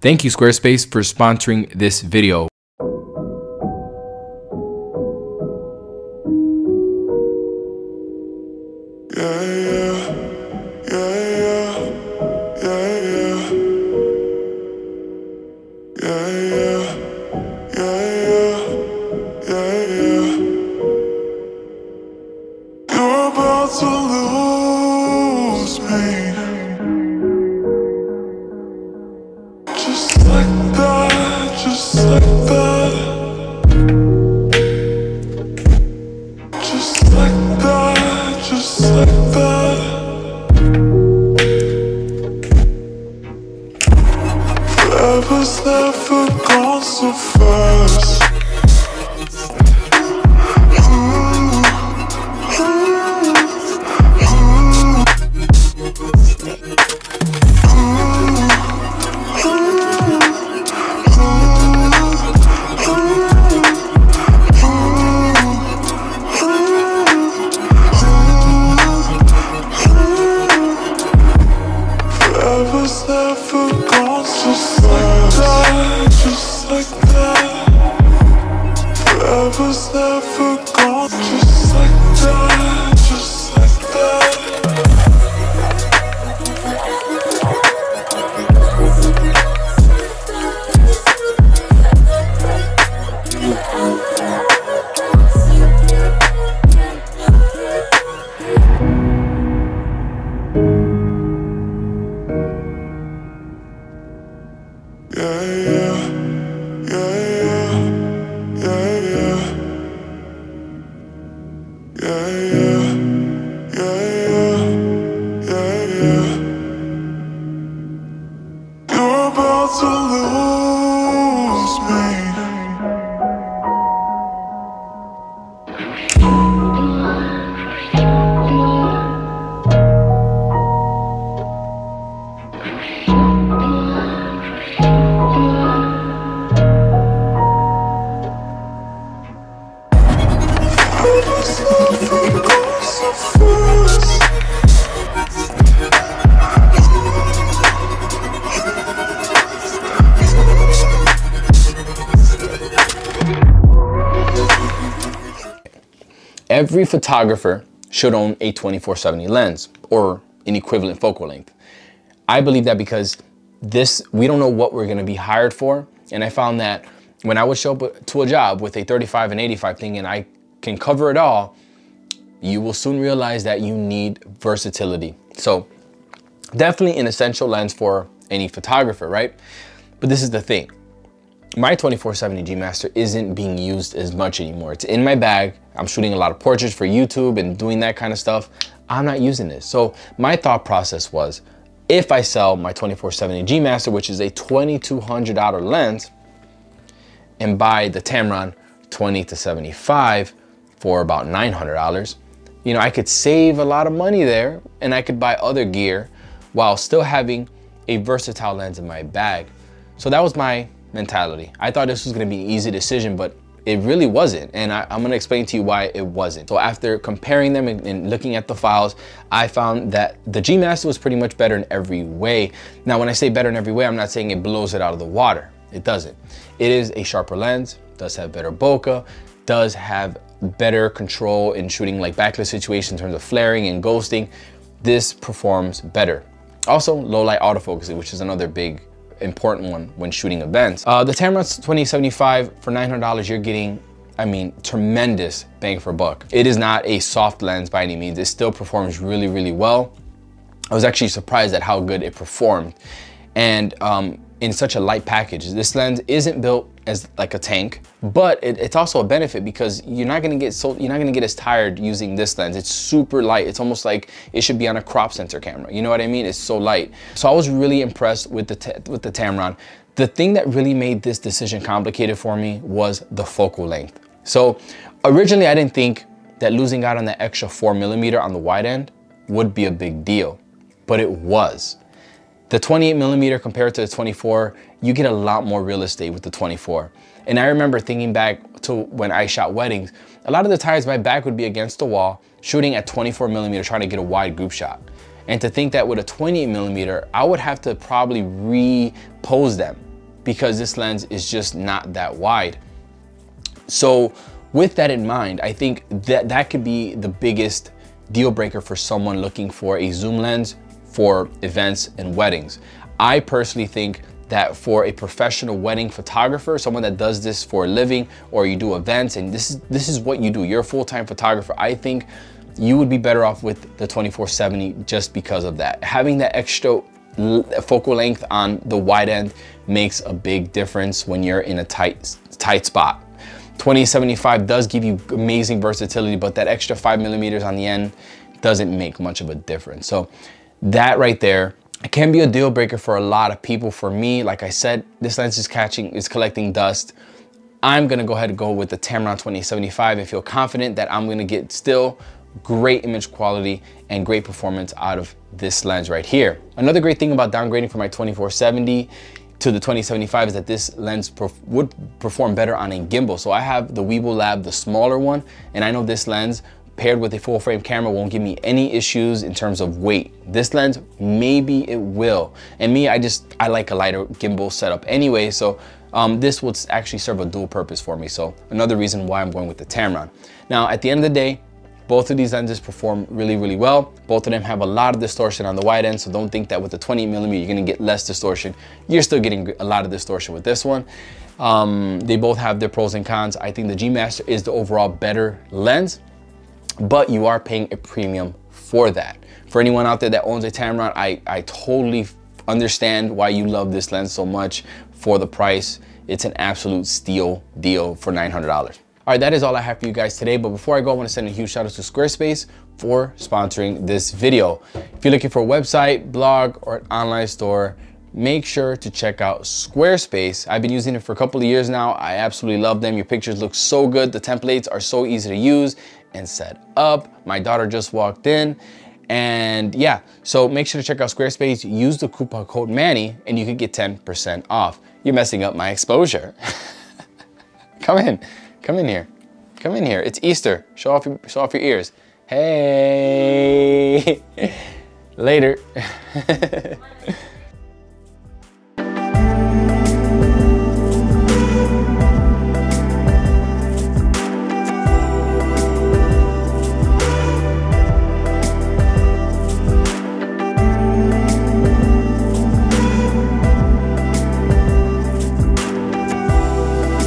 Thank you, Squarespace, for sponsoring this video. You're about to lose me, just like that, just like that, just like that, just like that. Forever's never gone so fast. Forever's never gone so fast. Just like that. Forever's never gone just like that. Just like that. You're about to lose me. Forever's never gone so fast. Every photographer should own a 24-70 lens or an equivalent focal length. I believe that because we don't know what we're gonna be hired for. And I found that when I would show up to a job with a 35 and 85 thing and I can cover it all, you will soon realize that you need versatility. So definitely an essential lens for any photographer, right? But this is the thing. My 24-70 G Master isn't being used as much anymore. It's in my bag. I'm shooting a lot of portraits for YouTube and doing that kind of stuff. I'm not using this. So my thought process was, if I sell my 24-70 G Master, which is a $2,200 lens, and buy the Tamron 20-75 for about $900, you know, I could save a lot of money there and I could buy other gear while still having a versatile lens in my bag. So that was my mentality. I thought this was gonna be an easy decision, but it really wasn't. And I'm gonna explain to you why it wasn't. So after comparing them and looking at the files, I found that the G Master was pretty much better in every way. Now, when I say better in every way, I'm not saying it blows it out of the water. It doesn't. It is a sharper lens, does have better bokeh, does have better control in shooting like backlit situations in terms of flaring and ghosting. This performs better. Also, low light autofocus, which is another big important one when shooting events. The Tamron 20-75 for $900, you're getting, I mean, tremendous bang for buck. It is not a soft lens by any means. It still performs really, really well. I was actually surprised at how good it performed. And in such a light package. This lens isn't built as like a tank, but it's also a benefit because you're not gonna get as tired using this lens. It's super light. It's almost like it should be on a crop sensor camera. You know what I mean? It's so light. So I was really impressed with the Tamron. The thing that really made this decision complicated for me was the focal length. So originally I didn't think that losing out on that extra 4mm on the wide end would be a big deal, but it was. The 28mm compared to the 24, you get a lot more real estate with the 24. And I remember thinking back to when I shot weddings, a lot of the times my back would be against the wall, shooting at 24mm, trying to get a wide group shot. And to think that with a 28mm, I would have to probably repose them because this lens is just not that wide. So with that in mind, I think that that could be the biggest deal breaker for someone looking for a zoom lens for events and weddings. I personally think that for a professional wedding photographer, someone that does this for a living, or you do events and this is what you do, you're a full-time photographer, I think you would be better off with the 24-70 just because of that. Having that extra focal length on the wide end makes a big difference when you're in a tight spot. 20-75 does give you amazing versatility, but that extra 5mm on the end doesn't make much of a difference. So that right there, it can be a deal breaker for a lot of people. For me, like I said, this lens is collecting dust. I'm gonna go ahead and go with the Tamron 20-75 and feel confident that I'm gonna get still great image quality and great performance out of this lens right here. Another great thing about downgrading from my 24-70 to the 20-75 is that this lens would perform better on a gimbal. So I have the Weeble Lab, the smaller one, and I know this lens paired with a full frame camera won't give me any issues in terms of weight. This lens, maybe it will. And me, I like a lighter gimbal setup anyway, so this would actually serve a dual purpose for me. So another reason why I'm going with the Tamron. Now, at the end of the day, both of these lenses perform really, really well. Both of them have a lot of distortion on the wide end, so don't think that with the 20mm you're gonna get less distortion. You're still getting a lot of distortion with this one. They both have their pros and cons. I think the G Master is the overall better lens, but you are paying a premium for that. For anyone out there that owns a Tamron, I totally understand why you love this lens so much for the price. It's an absolute steal deal for $900. All right, that is all I have for you guys today. But before I go, I want to send a huge shout out to Squarespace for sponsoring this video. If you're looking for a website, blog, or an online store, make sure to check out Squarespace. I've been using it for a couple of years now. I absolutely love them. Your pictures look so good. The templates are so easy to use and set up. My daughter just walked in. And yeah, so make sure to check out Squarespace. Use the coupon code Manny and you can get 10% off. You're messing up my exposure. Come in here. Come in here. It's Easter. Show off your ears. Hey. Later.